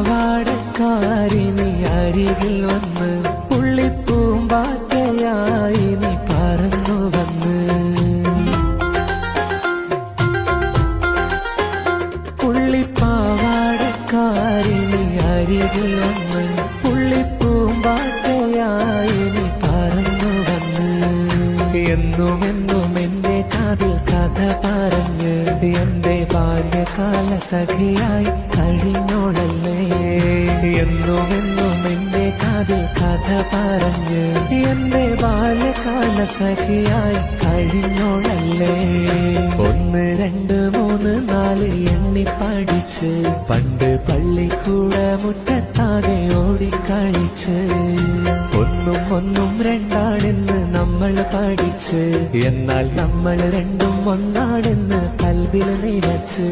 പുള്ളിപ്പാവാടക്കാരി നീ അരികിൽ വന്ന് പുള്ളിപ്പൂമ്പാറ്റയായി നീ പറന്നു വന്ന് പുള്ളിപ്പാവാടക്കാരി നീ അരികിൽ വന്ന് പുള്ളിപ്പൂമ്പാറ്റയായി നീ പറന്നു വന്ന് എന്നുമെന്നും എന്റെ കാതിൽ കഥ പറഞ്ഞ് എന്റെ ബാല്യകാല സഖിയായി കഴിഞ്ഞോളല്ലേ എന്നുമെന്നും എന്റെ കാതിൽ കഥ പറഞ്ഞ് എന്റെ ബാല്യകാല സഖിയായി കഴിഞ്ഞോളല്ലേ 1 2 3 4 എണ്ണി പഠിച്ച് പണ്ട് പള്ളിക്കൂട മുറ്റത്താകെ ഓടിക്കളിച്ച് ഒന്നും രണ്ടാണെന്ന് നമ്മൾ പഠിച്ച് എന്നാൽ നമ്മൾ രണ്ടും ഒന്നാണെന്ന് കൽവിൽ നിറച്ച്